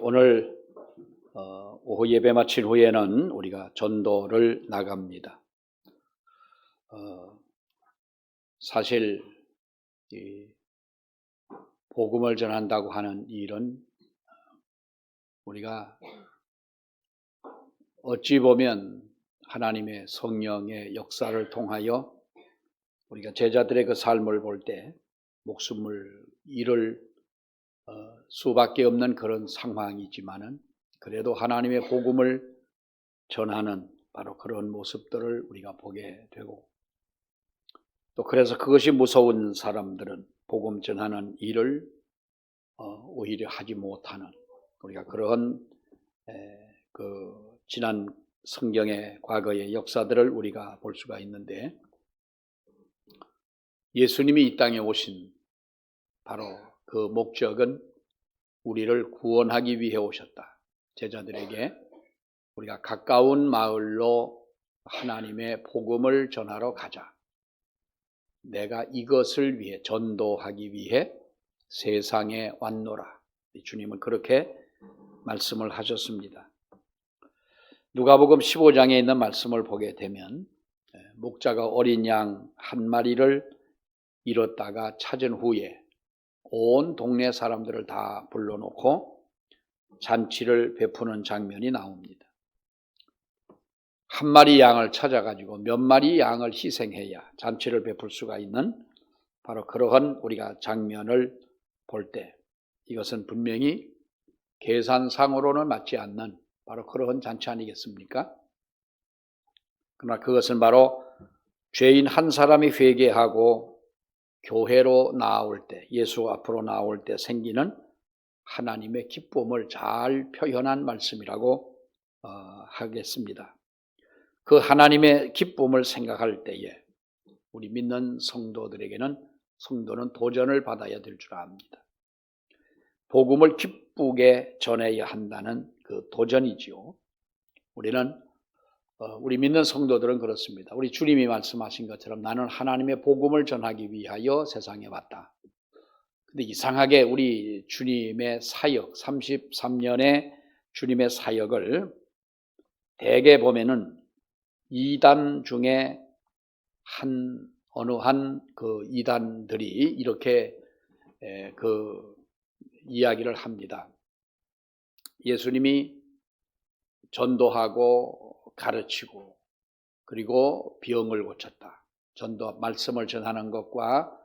오늘 오후 예배 마친 후에는 우리가 전도를 나갑니다. 사실 이 복음을 전한다고 하는 일은 우리가 어찌 보면 하나님의 성령의 역사를 통하여 우리가 제자들의 그 삶을 볼 때 목숨을 잃을 수밖에 없는 그런 상황이지만은 그래도 하나님의 복음을 전하는 바로 그런 모습들을 우리가 보게 되고, 또 그래서 그것이 무서운 사람들은 복음 전하는 일을 오히려 하지 못하는, 우리가 그런 지난 성경의 과거의 역사들을 우리가 볼 수가 있는데, 예수님이 이 땅에 오신 바로 그 목적은 우리를 구원하기 위해 오셨다. 제자들에게 우리가 가까운 마을로 하나님의 복음을 전하러 가자. 내가 이것을 위해 전도하기 위해 세상에 왔노라. 주님은 그렇게 말씀을 하셨습니다. 누가복음 15장에 있는 말씀을 보게 되면 목자가 어린 양 한 마리를 잃었다가 찾은 후에 온 동네 사람들을 다 불러놓고 잔치를 베푸는 장면이 나옵니다. 한 마리 양을 찾아가지고 몇 마리 양을 희생해야 잔치를 베풀 수가 있는 바로 그러한 우리가 장면을 볼 때 이것은 분명히 계산상으로는 맞지 않는 바로 그러한 잔치 아니겠습니까? 그러나 그것은 바로 죄인 한 사람이 회개하고 교회로 나올 때, 예수 앞으로 나올 때 생기는 하나님의 기쁨을 잘 표현한 말씀이라고 하겠습니다. 그 하나님의 기쁨을 생각할 때에 우리 믿는 성도들에게는 성도는 도전을 받아야 될 줄 압니다. 복음을 기쁘게 전해야 한다는 그 도전이지요. 우리 믿는 성도들은 그렇습니다. 우리 주님이 말씀하신 것처럼 나는 하나님의 복음을 전하기 위하여 세상에 왔다. 근데 이상하게 우리 주님의 사역, 33년의 주님의 사역을 대개 보면은 이단 중에 어느 한 그 이단들이 이렇게 그 이야기를 합니다. 예수님이 전도하고 가르치고 그리고 병을 고쳤다. 전도 말씀을 전하는 것과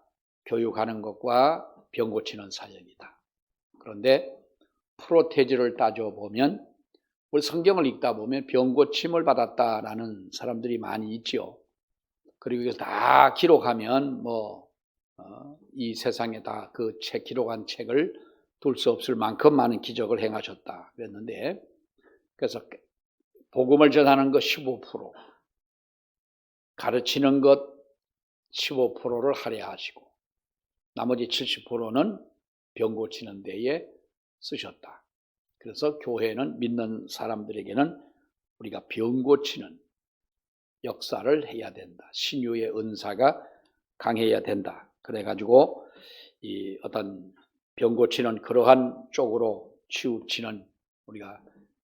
교육하는 것과 병 고치는 사역이다. 그런데 프로테즈를 따져보면 우리 성경을 읽다 보면 병 고침을 받았다라는 사람들이 많이 있죠. 그리고 이거 다 기록하면 이 세상에 다 그 책 기록한 책을 둘 수 없을 만큼 많은 기적을 행하셨다 그랬는데, 그래서 복음을 전하는 것 15%, 가르치는 것 15%를 할애하시고 나머지 70%는 병 고치는 데에 쓰셨다. 그래서 교회는 믿는 사람들에게는 우리가 병 고치는 역사를 해야 된다. 신유의 은사가 강해야 된다. 그래가지고 이 어떤 병 고치는 그러한 쪽으로 치우치는 우리가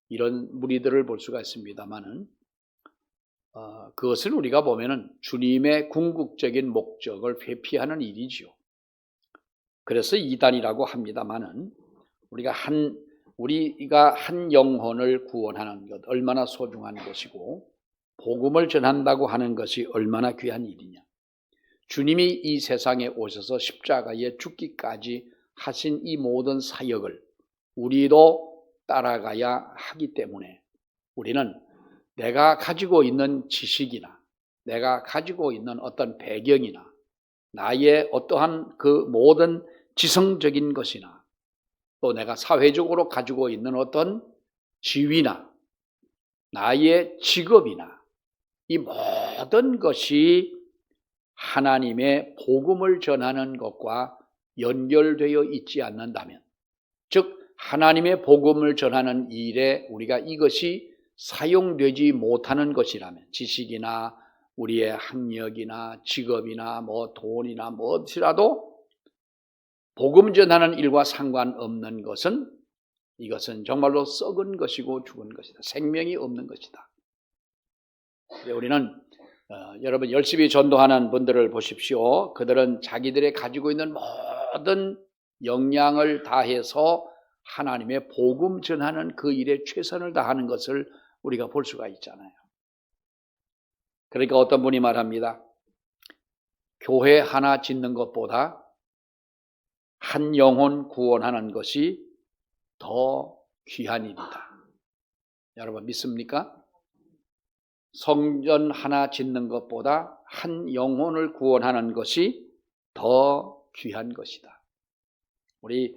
이런 무리들을 볼 수가 있습니다만은 그것을 우리가 보면은 주님의 궁극적인 목적을 회피하는 일이지요. 그래서 이단이라고 합니다만은 우리가 한 영혼을 구원하는 것 얼마나 소중한 것이고 복음을 전한다고 하는 것이 얼마나 귀한 일이냐. 주님이 이 세상에 오셔서 십자가에 죽기까지 하신 이 모든 사역을 우리도 따라가야 하기 때문에 우리는 내가 가지고 있는 지식이나 내가 가지고 있는 어떤 배경이나 나의 어떠한 그 모든 지성적인 것이나 또 내가 사회적으로 가지고 있는 어떤 지위나 나의 직업이나 이 모든 것이 하나님의 복음을 전하는 것과 연결되어 있지 않는다면, 즉 하나님의 복음을 전하는 일에 우리가 이것이 사용되지 못하는 것이라면, 지식이나 우리의 학력이나 직업이나 돈이나 무엇이라도 복음 전하는 일과 상관없는 것은 이것은 정말로 썩은 것이고 죽은 것이다. 생명이 없는 것이다. 우리는 여러분 열심히 전도하는 분들을 보십시오. 그들은 자기들이 가지고 있는 모든 역량을 다해서 하나님의 복음 전하는 그 일에 최선을 다하는 것을 우리가 볼 수가 있잖아요. 그러니까 어떤 분이 말합니다. 교회 하나 짓는 것보다 한 영혼 구원하는 것이 더 귀한 일이다. 여러분 믿습니까? 성전 하나 짓는 것보다 한 영혼을 구원하는 것이 더 귀한 것이다. 우리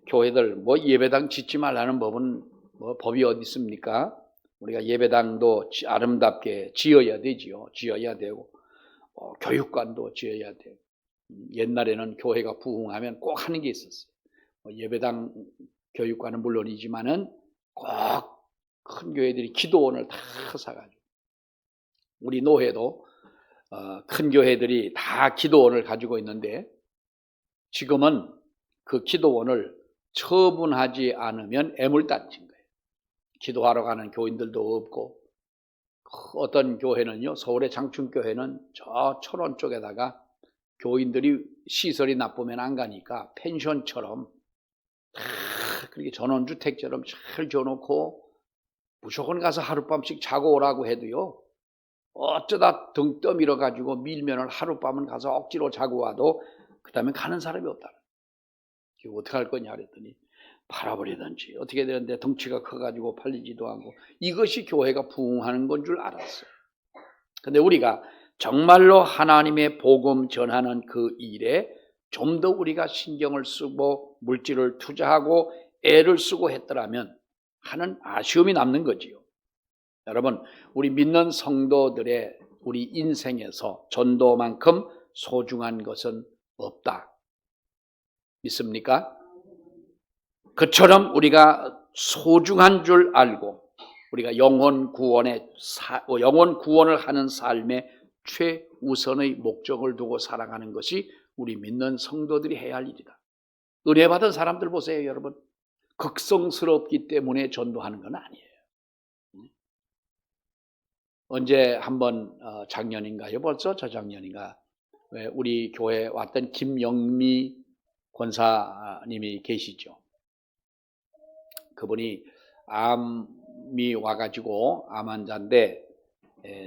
교회들 예배당 짓지 말라는 법이 어디 있습니까? 우리가 예배당도 아름답게 지어야 되지요. 지어야 되고 교육관도 지어야 돼요. 옛날에는 교회가 부흥하면 꼭 하는 게 있었어요. 예배당 교육관은 물론이지만은 꼭 큰 교회들이 기도원을 다 사가지고 우리 노회도 큰 교회들이 다 기도원을 가지고 있는데 지금은 그 기도원을 처분하지 않으면 애물단지인 거예요. 기도하러 가는 교인들도 없고 어떤 교회는요, 서울의 장충교회는 저 철원 쪽에다가 교인들이 시설이 나쁘면 안 가니까 펜션처럼 다 그렇게 전원주택처럼 잘 줘놓고 무조건 가서 하룻밤씩 자고 오라고 해도요, 어쩌다 등 떠밀어 가지고 밀면을 하룻밤은 가서 억지로 자고 와도 그 다음에 가는 사람이 없다. 이거 어떻게 할 거냐 그랬더니 팔아버리든지 어떻게 되는데 덩치가 커가지고 팔리지도 않고 이것이 교회가 부흥하는 건 줄 알았어요. 근데 우리가 정말로 하나님의 복음 전하는 그 일에 좀 더 우리가 신경을 쓰고 물질을 투자하고 애를 쓰고 했더라면 하는 아쉬움이 남는 거지요. 여러분, 우리 믿는 성도들의 우리 인생에서 전도만큼 소중한 것은 없다. 믿습니까? 그처럼 우리가 소중한 줄 알고 우리가 영혼 구원을 하는 삶의 최우선의 목적을 두고 살아가는 것이 우리 믿는 성도들이 해야 할 일이다. 은혜 받은 사람들 보세요, 여러분. 극성스럽기 때문에 전도하는 건 아니에요. 언제 한번 작년인가요? 벌써 저작년인가? 우리 교회에 왔던 김영미 권사님이 계시죠. 그분이 암이 와가지고 암 환자인데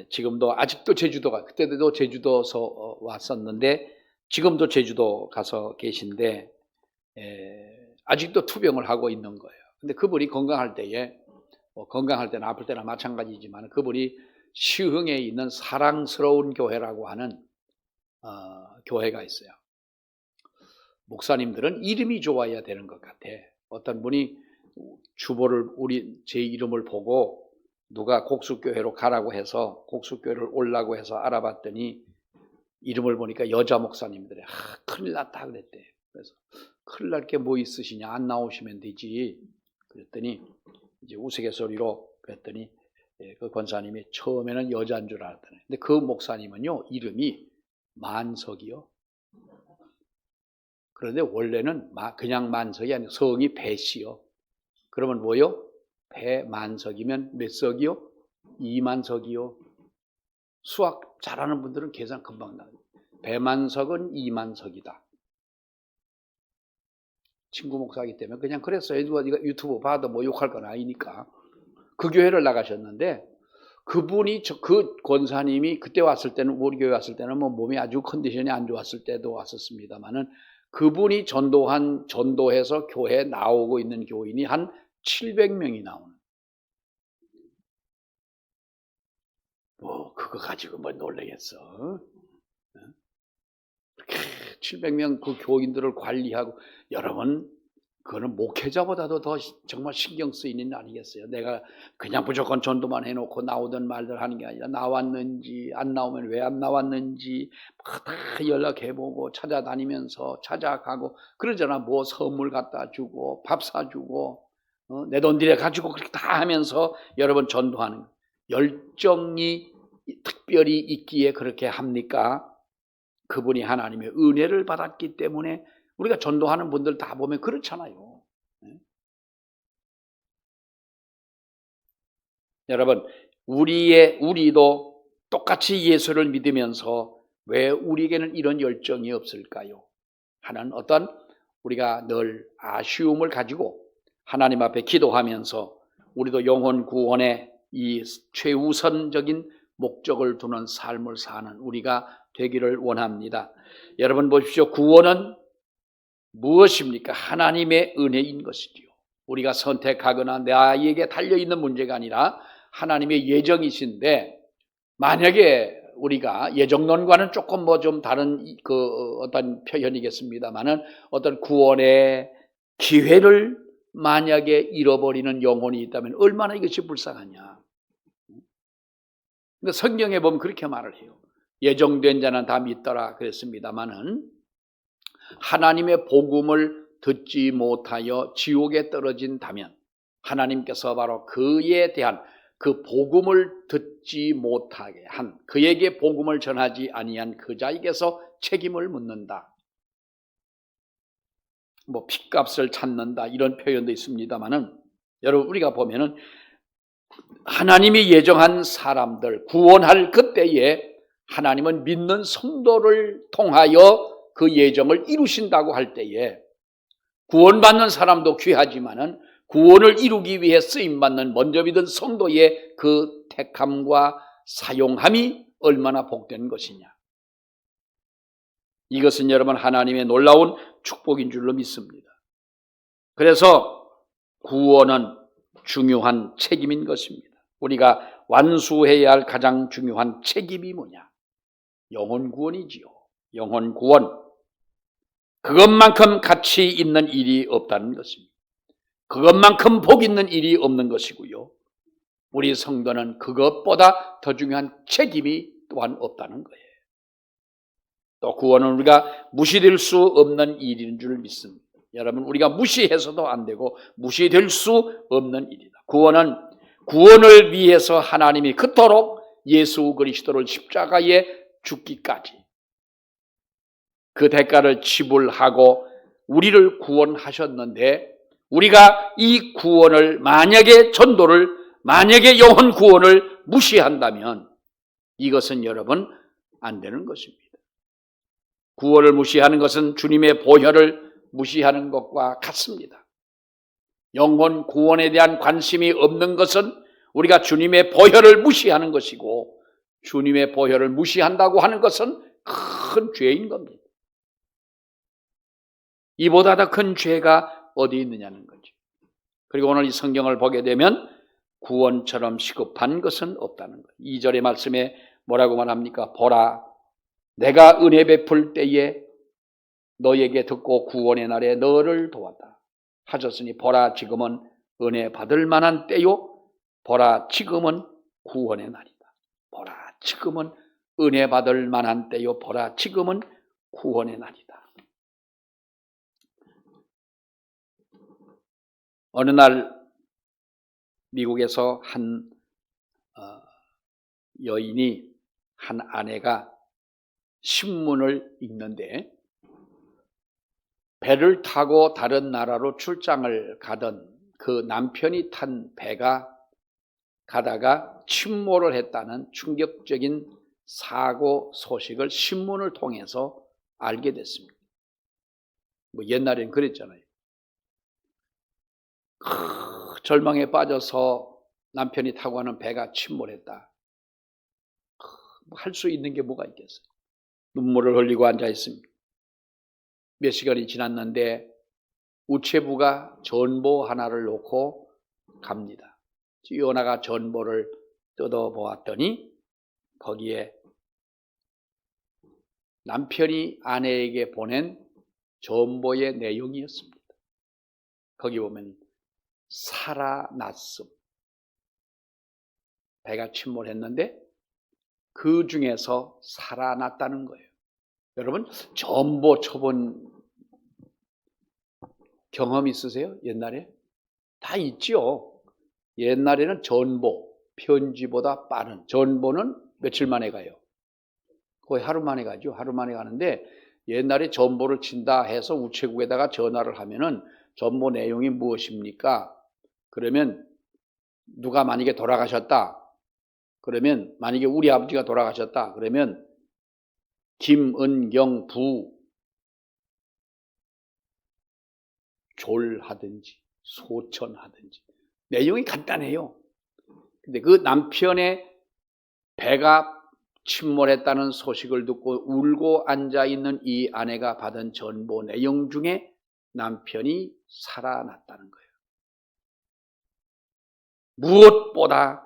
지금도 아직도 제주도가 그때도 제주도서 왔었는데 지금도 제주도 가서 계신데 아직도 투병을 하고 있는 거예요. 근데 그분이 건강할 때에 건강할 때나 아플 때나 마찬가지지만 그분이 시흥에 있는 사랑스러운 교회라고 하는 교회가 있어요. 목사님들은 이름이 좋아야 되는 것 같아. 어떤 분이 주보를 제 이름을 보고 누가 곡수교회로 가라고 해서 곡수교회를 오려고 해서 알아봤더니 이름을 보니까 여자 목사님들이 큰일 났다 그랬대. 그래서 큰일 날 게 뭐 있으시냐, 안 나오시면 되지. 그랬더니 이제 우스갯소리로 그랬더니 그 권사님이 처음에는 여자인 줄 알았더니 근데 그 목사님은요 이름이 만석이요. 그런데 원래는 그냥 만석이 아니고 성이 배씨요. 그러면 뭐요? 배만석이면 몇 석이요? 2만석이요. 수학 잘하는 분들은 계산 금방 나요. 배만석은 2만석이다. 친구 목사이기 때문에 그냥 그랬어요. 누가 유튜브 봐도 뭐 욕할 건 아니니까. 그 교회를 나가셨는데 그분이 그 권사님이 그때 왔을 때는 우리 교회 왔을 때는 뭐 몸이 아주 컨디션이 안 좋았을 때도 왔었습니다만은 그분이 전도해서 교회에 나오고 있는 교인이 한 700명이 나오는. 뭐 그거 가지고 뭐 놀라겠어. 700명 그 교인들을 관리하고 여러분 그거는 목회자보다도 더 정말 신경 쓰이는 일 아니겠어요? 내가 그냥 무조건 전도만 해놓고 나오던 말들 하는 게 아니라 나왔는지 안 나오면 왜 안 나왔는지 다 연락해보고 찾아다니면서 찾아가고 그러잖아. 뭐 선물 갖다 주고 밥 사주고 내 돈 들여 가지고 그렇게 다 하면서 여러분 전도하는 열정이 특별히 있기에 그렇게 합니까? 그분이 하나님의 은혜를 받았기 때문에 우리가 전도하는 분들 다 보면 그렇잖아요. 여러분, 우리도 똑같이 예수를 믿으면서 왜 우리에게는 이런 열정이 없을까요? 하는 어떤 우리가 늘 아쉬움을 가지고 하나님 앞에 기도하면서 우리도 영혼 구원의 이 최우선적인 목적을 두는 삶을 사는 우리가 되기를 원합니다. 여러분 보십시오. 구원은 무엇입니까? 하나님의 은혜인 것이지요. 우리가 선택하거나 나에게 달려있는 문제가 아니라 하나님의 예정이신데, 만약에 우리가 예정론과는 조금 좀 다른 어떤 표현이겠습니다만은 어떤 구원의 기회를 만약에 잃어버리는 영혼이 있다면 얼마나 이것이 불쌍하냐. 근데 성경에 보면 그렇게 말을 해요. 예정된 자는 다 믿더라 그랬습니다만은 하나님의 복음을 듣지 못하여 지옥에 떨어진다면 하나님께서 바로 그에 대한 그 복음을 듣지 못하게 한, 그에게 복음을 전하지 아니한 그 자에게서 책임을 묻는다. 핏값을 찾는다 이런 표현도 있습니다만은 여러분 우리가 보면은 하나님이 예정한 사람들 구원할 그때에 하나님은 믿는 성도를 통하여 그 예정을 이루신다고 할 때에 구원받는 사람도 귀하지만은 구원을 이루기 위해 쓰임받는 먼저 믿은 성도의 그 택함과 사용함이 얼마나 복된 것이냐. 이것은 여러분 하나님의 놀라운 축복인 줄로 믿습니다. 그래서 구원은 중요한 책임인 것입니다. 우리가 완수해야 할 가장 중요한 책임이 뭐냐? 영혼 구원이지요. 영혼 구원. 그것만큼 가치 있는 일이 없다는 것입니다. 그것만큼 복 있는 일이 없는 것이고요. 우리 성도는 그것보다 더 중요한 책임이 또한 없다는 거예요. 또 구원은 우리가 무시될 수 없는 일인 줄 믿습니다. 여러분 우리가 무시해서도 안 되고 무시될 수 없는 일이다. 구원을 위해서 하나님이 그토록 예수 그리스도를 십자가에 죽기까지 그 대가를 지불하고 우리를 구원하셨는데 우리가 이 구원을 만약에 영혼 구원을 무시한다면 이것은 여러분 안 되는 것입니다. 구원을 무시하는 것은 주님의 보혈을 무시하는 것과 같습니다. 영혼 구원에 대한 관심이 없는 것은 우리가 주님의 보혈을 무시하는 것이고 주님의 보혈을 무시한다고 하는 것은 큰 죄인 겁니다. 이보다 더 큰 죄가 어디 있느냐는 거죠. 그리고 오늘 이 성경을 보게 되면 구원처럼 시급한 것은 없다는 거예요. 2절의 말씀에 뭐라고 말합니까? 보라, 내가 은혜 베풀 때에 너에게 듣고 구원의 날에 너를 도왔다 하셨으니 보라 지금은 은혜 받을 만한 때요. 보라 지금은 구원의 날이다. 보라 지금은 은혜 받을 만한 때요. 보라 지금은 구원의 날이다. 어느 날 미국에서 한 여인이 한 아내가 신문을 읽는데 배를 타고 다른 나라로 출장을 가던 그 남편이 탄 배가 가다가 침몰을 했다는 충격적인 사고 소식을 신문을 통해서 알게 됐습니다. 옛날엔 그랬잖아요. 절망에 빠져서 남편이 타고 가는 배가 침몰했다. 할 수 있는 게 뭐가 있겠어요? 눈물을 흘리고 앉아 있습니다. 몇 시간이 지났는데 우체부가 전보 하나를 놓고 갑니다. 요나가 전보를 뜯어보았더니 거기에 남편이 아내에게 보낸 전보의 내용이었습니다. 거기 보면 살아났음. 배가 침몰했는데 그 중에서 살아났다는 거예요. 여러분 전보 쳐본 경험 있으세요? 옛날에? 다 있죠. 옛날에는 전보, 편지보다 빠른 전보는 며칠 만에 가요. 거의 하루 만에 가죠. 하루 만에 가는데 옛날에 전보를 친다 해서 우체국에다가 전화를 하면은 전보 내용이 무엇입니까? 그러면 누가 만약에 돌아가셨다. 그러면 만약에 우리 아버지가 돌아가셨다. 그러면 김은경 부 졸하든지 소천하든지 내용이 간단해요. 근데 그 남편의 배가 침몰했다는 소식을 듣고 울고 앉아있는 이 아내가 받은 전보 내용 중에 남편이 살아났다는 거예요. 무엇보다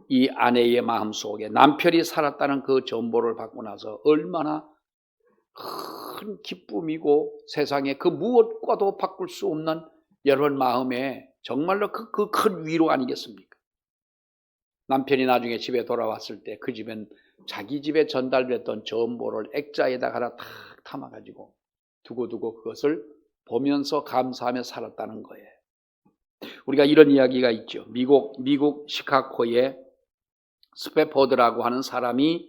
이 아내의 마음속에 남편이 살았다는 그 전보를 받고 나서 얼마나 큰 기쁨이고 세상에 그 무엇과도 바꿀 수 없는 여러분 마음에 정말로 그 큰 위로 아니겠습니까? 남편이 나중에 집에 돌아왔을 때 그 집엔 자기 집에 전달됐던 전보를 액자에다가 하나 탁 담아가지고 두고두고 그것을 보면서 감사하며 살았다는 거예요. 우리가 이런 이야기가 있죠. 미국 시카고에 스패포드라고 하는 사람이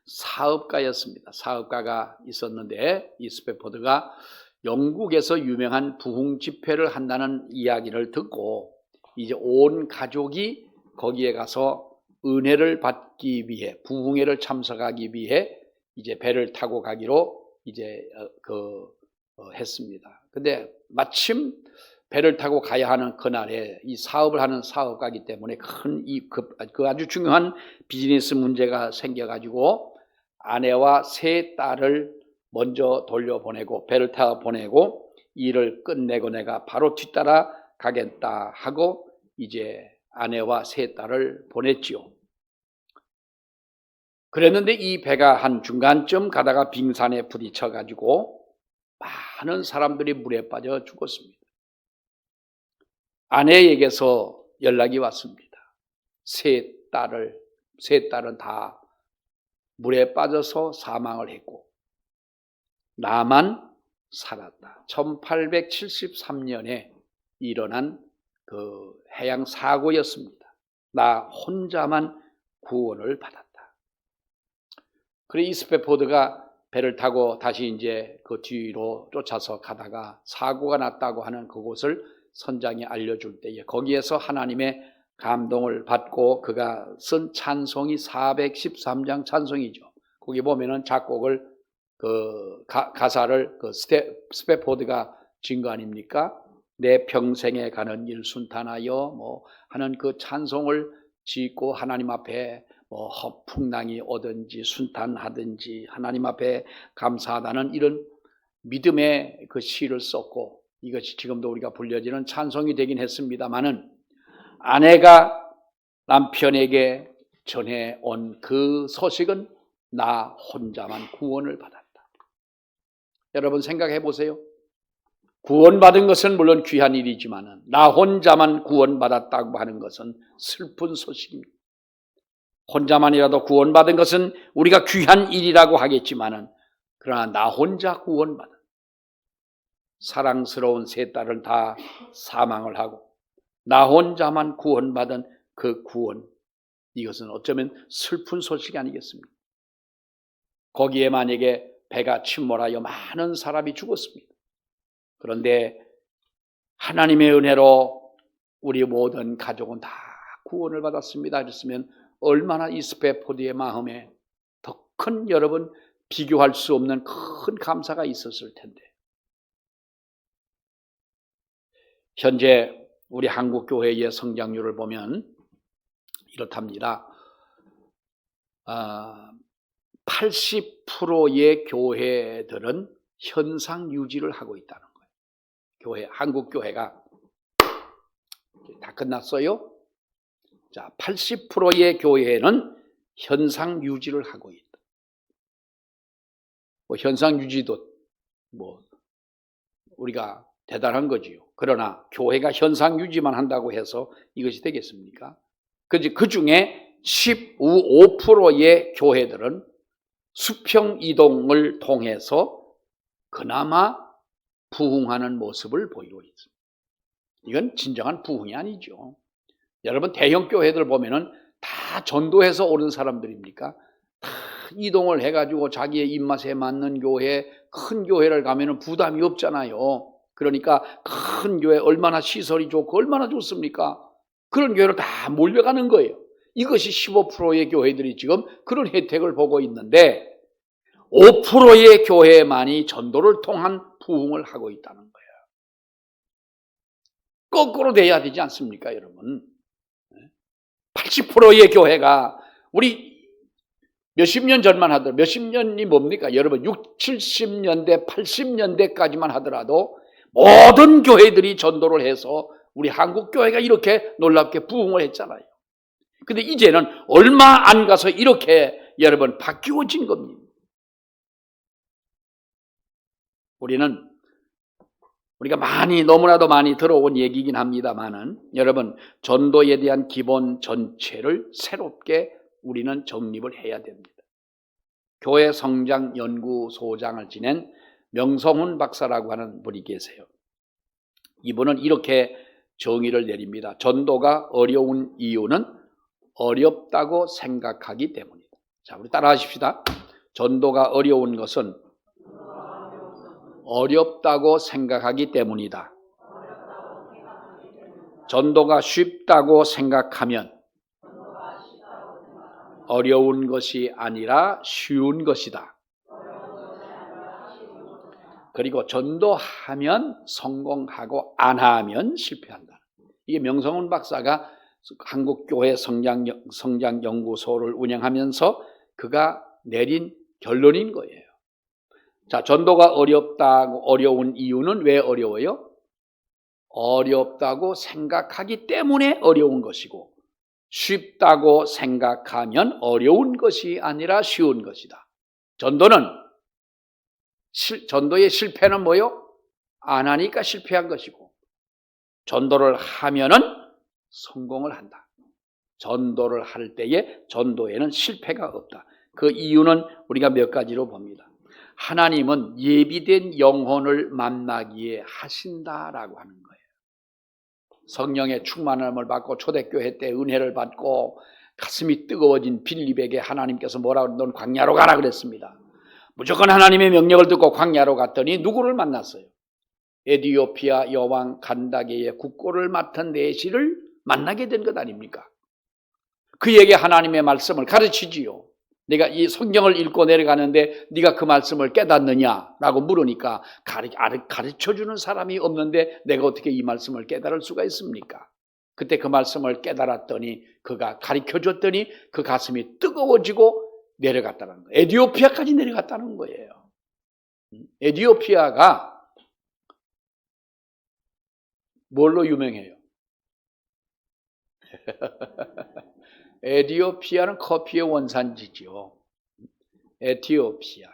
사업가였습니다. 사업가가 있었는데 이 스패포드가 영국에서 유명한 부흥 집회를 한다는 이야기를 듣고 이제 온 가족이 거기에 가서 은혜를 받기 위해 부흥회를 참석하기 위해 이제 배를 타고 가기로 이제 했습니다. 근데 마침 배를 타고 가야 하는 그날에 이 사업을 하는 사업가이기 때문에 그 아주 중요한 비즈니스 문제가 생겨가지고 아내와 세 딸을 먼저 돌려보내고 배를 타고 보내고 일을 끝내고 내가 바로 뒤따라 가겠다 하고 이제 아내와 세 딸을 보냈지요. 그랬는데 이 배가 한 중간쯤 가다가 빙산에 부딪혀가지고 많은 사람들이 물에 빠져 죽었습니다. 아내에게서 연락이 왔습니다. 세 딸은 다 물에 빠져서 사망을 했고 나만 살았다. 1873년에 일어난 그 해양 사고였습니다. 나 혼자만 구원을 받았다. 그래 이 스패포드가 배를 타고 다시 이제 그 뒤로 쫓아서 가다가 사고가 났다고 하는 그곳을 선장이 알려줄 때에 거기에서 하나님의 감동을 받고 그가 쓴 찬송이 413장 찬송이죠. 거기 보면은 작곡을 가사를 스패포드가 진 거 아닙니까? 내 평생에 가는 일 순탄하여 하는 그 찬송을 짓고 하나님 앞에 풍랑이 오든지 순탄하든지 하나님 앞에 감사하다는 이런 믿음의 그 시를 썼고 이것이 지금도 우리가 불려지는 찬송이 되긴 했습니다마는 아내가 남편에게 전해온 그 소식은 나 혼자만 구원을 받았다. 여러분 생각해 보세요. 구원받은 것은 물론 귀한 일이지만 나 혼자만 구원받았다고 하는 것은 슬픈 소식입니다. 혼자만이라도 구원받은 것은 우리가 귀한 일이라고 하겠지만 그러나 나 혼자 구원받은 사랑스러운 세 딸은 다 사망을 하고 나 혼자만 구원받은 그 구원, 이것은 어쩌면 슬픈 소식이 아니겠습니까? 거기에 만약에 배가 침몰하여 많은 사람이 죽었습니다. 그런데 하나님의 은혜로 우리 모든 가족은 다 구원을 받았습니다. 그랬으면 얼마나 이 스패포드의 마음에 더 큰 여러분 비교할 수 없는 큰 감사가 있었을 텐데 현재 우리 한국교회의 성장률을 보면 이렇답니다. 80%의 교회들은 현상 유지를 하고 있다는 거예요. 한국교회가 다 끝났어요. 자, 80%의 교회는 현상 유지를 하고 있다. 현상 유지도 우리가 대단한 거지요. 그러나 교회가 현상 유지만 한다고 해서 이것이 되겠습니까? 그 중에 15%의 교회들은 수평 이동을 통해서 그나마 부흥하는 모습을 보이고 있습니다. 이건 진정한 부흥이 아니죠. 여러분 대형 교회들 보면은 다 전도해서 오는 사람들입니까? 다 이동을 해가지고 자기의 입맛에 맞는 교회, 큰 교회를 가면은 부담이 없잖아요. 그러니까 큰 교회 얼마나 시설이 좋고 얼마나 좋습니까? 그런 교회로 다 몰려가는 거예요. 이것이 15%의 교회들이 지금 그런 혜택을 보고 있는데 5%의 교회만이 전도를 통한 부흥을 하고 있다는 거예요. 거꾸로 돼야 되지 않습니까, 여러분? 80%의 교회가 우리 몇십 년 전만 하더라도 몇십 년이 뭡니까? 여러분 60, 70년대, 80년대까지만 하더라도 모든 교회들이 전도를 해서 우리 한국 교회가 이렇게 놀랍게 부흥을 했잖아요. 근데 이제는 얼마 안 가서 이렇게 여러분 바뀌어진 겁니다. 우리가 너무나도 많이 들어온 얘기긴 합니다만은 여러분 전도에 대한 기본 전체를 새롭게 우리는 정립을 해야 됩니다. 교회 성장 연구소장을 지낸 명성훈 박사라고 하는 분이 계세요. 이분은 이렇게 정의를 내립니다. 전도가 어려운 이유는 어렵다고 생각하기 때문이다. 자, 우리 따라 하십시다. 전도가 어려운 것은 어렵다고 생각하기 때문이다. 전도가 쉽다고 생각하면 어려운 것이 아니라 쉬운 것이다. 그리고 전도하면 성공하고 안 하면 실패한다. 이게 명성훈 박사가 한국교회 성장연구소를 운영하면서 그가 내린 결론인 거예요. 자, 전도가 어려운 이유는 왜 어려워요? 어렵다고 생각하기 때문에 어려운 것이고 쉽다고 생각하면 어려운 것이 아니라 쉬운 것이다. 전도의 실패는 뭐요? 안 하니까 실패한 것이고 전도를 하면은 성공을 한다. 전도를 할 때에 전도에는 실패가 없다. 그 이유는 우리가 몇 가지로 봅니다. 하나님은 예비된 영혼을 만나기에 하신다라고 하는 거예요. 성령의 충만함을 받고 초대교회 때 은혜를 받고 가슴이 뜨거워진 빌립에게 하나님께서 뭐라고 넌 광야로 가라 그랬습니다. 무조건 하나님의 명령을 듣고 광야로 갔더니 누구를 만났어요? 에디오피아 여왕 간다게의 국고를 맡은 내시를 만나게 된 것 아닙니까? 그에게 하나님의 말씀을 가르치지요. 내가 이 성경을 읽고 내려가는데 네가 그 말씀을 깨닫느냐라고 물으니까 가르쳐주는 사람이 없는데 내가 어떻게 이 말씀을 깨달을 수가 있습니까? 그때 그 말씀을 깨달았더니 그가 가르쳐줬더니 그 가슴이 뜨거워지고 내려갔다는 거예요. 에디오피아까지 내려갔다는 거예요. 에디오피아가 뭘로 유명해요? 에디오피아는 커피의 원산지죠. 에티오피아.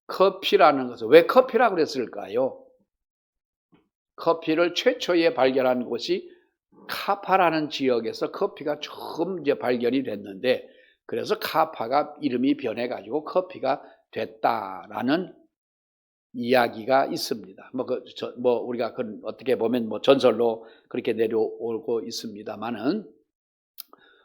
커피라는 것은 왜 커피라고 그랬을까요? 커피를 최초에 발견한 곳이 카파라는 지역에서 커피가 처음 발견이 됐는데 그래서 카파가 이름이 변해가지고 커피가 됐다라는 이야기가 있습니다. 우리가 어떻게 보면 전설로 그렇게 내려오고 있습니다만은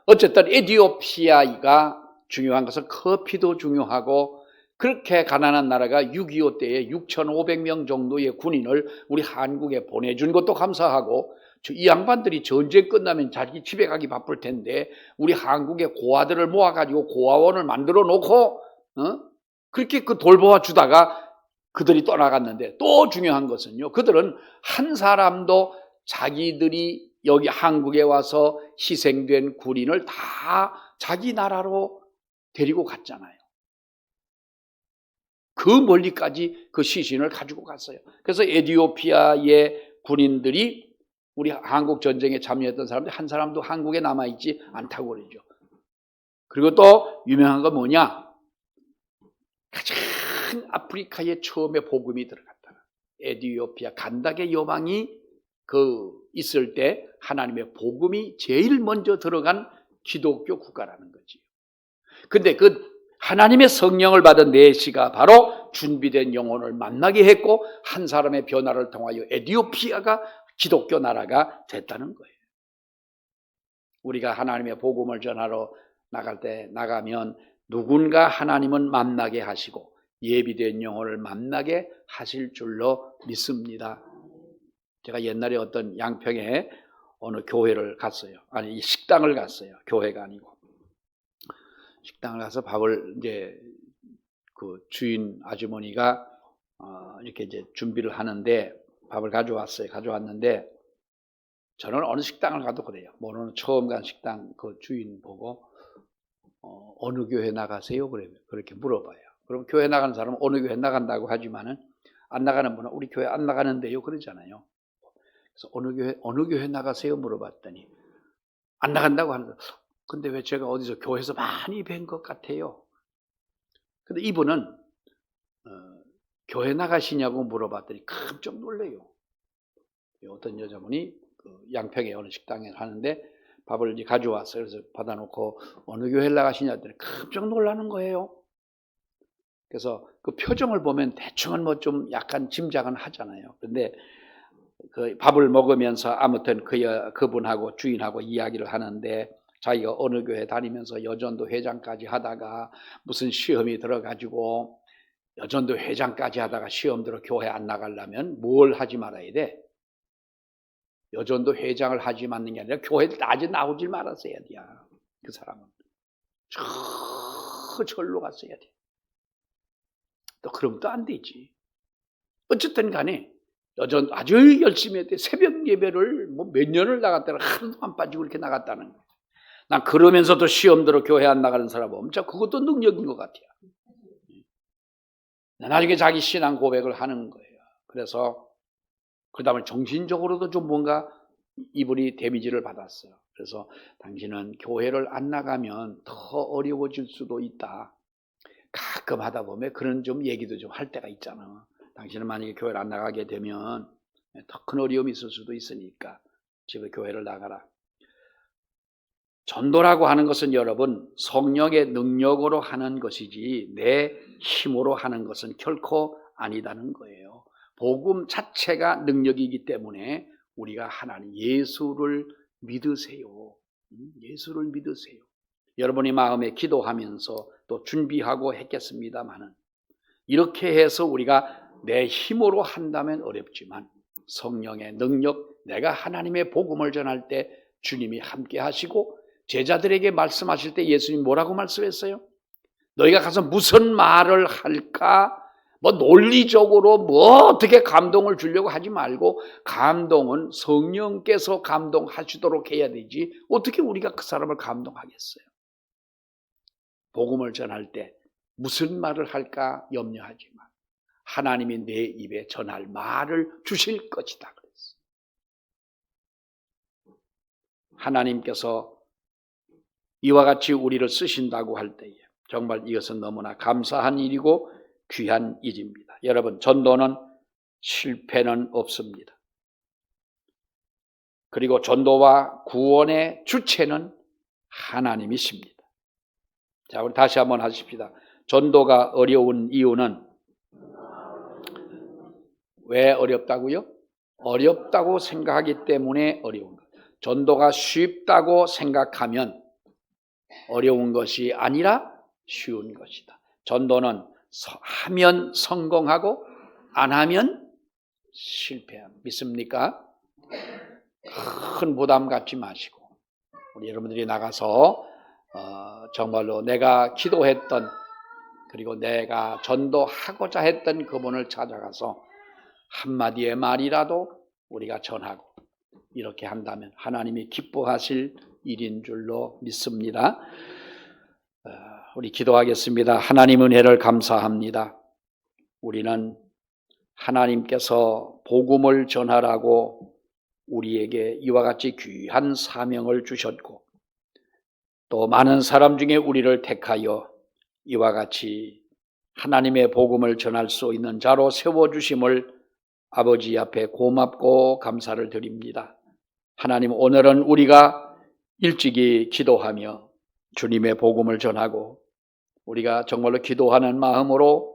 어쨌든 에티오피아가 중요한 것은 커피도 중요하고 그렇게 가난한 나라가 6.25 때에 6,500명 정도의 군인을 우리 한국에 보내준 것도 감사하고 이 양반들이 전쟁 끝나면 자기 집에 가기 바쁠 텐데 우리 한국에 고아들을 모아가지고 고아원을 만들어 놓고 그렇게 돌보아 주다가 그들이 떠나갔는데 또 중요한 것은요. 그들은 한 사람도 자기들이 여기 한국에 와서 희생된 군인을 다 자기 나라로 데리고 갔잖아요. 그 멀리까지 그 시신을 가지고 갔어요. 그래서 에티오피아의 군인들이 우리 한국 전쟁에 참여했던 사람들 한 사람도 한국에 남아있지 않다고 그러죠. 그리고 또 유명한 건 뭐냐? 가장 아프리카에 처음에 복음이 들어갔다. 에티오피아 간다게 여왕이 있을 때 하나님의 복음이 제일 먼저 들어간 기독교 국가라는 거지. 근데 하나님의 성령을 받은 내시가 바로 준비된 영혼을 만나게 했고 한 사람의 변화를 통하여 에티오피아가 기독교 나라가 됐다는 거예요. 우리가 하나님의 복음을 전하러 나가면 누군가 하나님은 만나게 하시고 예비된 영혼을 만나게 하실 줄로 믿습니다. 제가 옛날에 어떤 양평에 어느 교회를 갔어요. 아니, 식당을 갔어요. 교회가 아니고. 식당을 가서 밥을 이제 그 주인 아주머니가 이렇게 이제 준비를 하는데 밥을 가져왔는데 저는 어느 식당을 가도 그래요. 오늘 처음 간 식당 그 주인 보고 어느 교회 나가세요? 그렇게 물어봐요. 그럼 교회 나가는 사람은 어느 교회 나간다고 하지만은 안 나가는 분은 우리 교회 안 나가는데요 그러잖아요. 그래서 어느 교회 나가세요? 물어봤더니 안 나간다고 하는 거예요. 근데 왜 제가 어디서 교회에서 많이 뵌 것 같아요. 근데 이분은 교회 나가시냐고 물어봤더니 깜짝 놀래요. 어떤 여자분이 그 양평에 어느 식당에 하는데 밥을 이제 가져왔어요. 그래서 받아놓고 어느 교회 나가시냐 했더니 깜짝 놀라는 거예요. 그래서 그 표정을 보면 대충은 뭐 좀 약간 짐작은 하잖아요. 근데 그 밥을 먹으면서 아무튼 그분하고 주인하고 이야기를 하는데 자기가 어느 교회 다니면서 여전도 회장까지 하다가 무슨 시험이 들어가지고 여전도 회장까지 하다가 시험 들어 교회 안 나가려면 뭘 하지 말아야 돼? 여전도 회장을 하지 않는 게 아니라 교회를 아직 나오질 말았어야 돼. 그 사람은 저 절로 갔어야 돼. 또 그럼 또 안 되지. 어쨌든 간에 여전 아주 열심히 했대. 새벽 예배를 뭐 몇 년을 나갔다가 하루도 안 빠지고 이렇게 나갔다는 거예요. 난 그러면서도 시험 들어 교회 안 나가는 사람 엄청 그것도 능력인 것 같아요. 나중에 자기 신앙 고백을 하는 거예요. 그래서 그 다음에 정신적으로도 좀 뭔가 이분이 데미지를 받았어요. 그래서 당신은 교회를 안 나가면 더 어려워질 수도 있다. 가끔 하다 보면 그런 좀 얘기도 좀 할 때가 있잖아. 당신은 만약에 교회를 안 나가게 되면 더 큰 어려움이 있을 수도 있으니까 집에 교회를 나가라. 전도라고 하는 것은 여러분 성령의 능력으로 하는 것이지 내 힘으로 하는 것은 결코 아니다는 거예요. 복음 자체가 능력이기 때문에 우리가 하나님 예수를 믿으세요. 예수를 믿으세요. 여러분이 마음에 기도하면서 또 준비하고 했겠습니다마는 이렇게 해서 우리가 내 힘으로 한다면 어렵지만 성령의 능력, 내가 하나님의 복음을 전할 때 주님이 함께 하시고 제자들에게 말씀하실 때 예수님 뭐라고 말씀했어요? 너희가 가서 무슨 말을 할까? 뭐 논리적으로 뭐 어떻게 감동을 주려고 하지 말고 감동은 성령께서 감동하시도록 해야 되지 어떻게 우리가 그 사람을 감동하겠어요? 복음을 전할 때 무슨 말을 할까 염려하지 마. 하나님이 내 입에 전할 말을 주실 것이다 그랬어요. 하나님께서 이와 같이 우리를 쓰신다고 할 때에 정말 이것은 너무나 감사한 일이고 귀한 일입니다. 여러분 전도는 실패는 없습니다. 그리고 전도와 구원의 주체는 하나님이십니다. 자, 우리 다시 한번 하십시다. 전도가 어려운 이유는 왜 어렵다고요? 어렵다고 생각하기 때문에 어려운 것. 전도가 쉽다고 생각하면 어려운 것이 아니라 쉬운 것이다. 전도는 하면 성공하고 안 하면 실패합니다. 믿습니까? 큰 부담 갖지 마시고 우리 여러분들이 나가서 정말로 내가 기도했던 그리고 내가 전도하고자 했던 그분을 찾아가서 한마디의 말이라도 우리가 전하고 이렇게 한다면 하나님이 기뻐하실 일인 줄로 믿습니다. 우리 기도하겠습니다. 하나님 은혜를 감사합니다. 우리는 하나님께서 복음을 전하라고 우리에게 이와 같이 귀한 사명을 주셨고 또 많은 사람 중에 우리를 택하여 이와 같이 하나님의 복음을 전할 수 있는 자로 세워주심을 아버지 앞에 고맙고 감사를 드립니다. 하나님 오늘은 우리가 일찍이 기도하며 주님의 복음을 전하고 우리가 정말로 기도하는 마음으로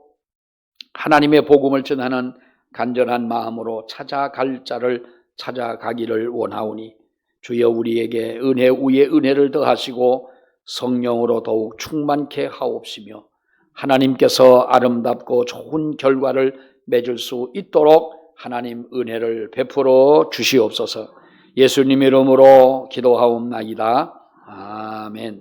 하나님의 복음을 전하는 간절한 마음으로 찾아갈 자를 찾아가기를 원하오니 주여 우리에게 은혜 위에 은혜를 더하시고 성령으로 더욱 충만케 하옵시며 하나님께서 아름답고 좋은 결과를 맺을 수 있도록 하나님 은혜를 베풀어 주시옵소서. 예수님 이름으로 기도하옵나이다. 아멘.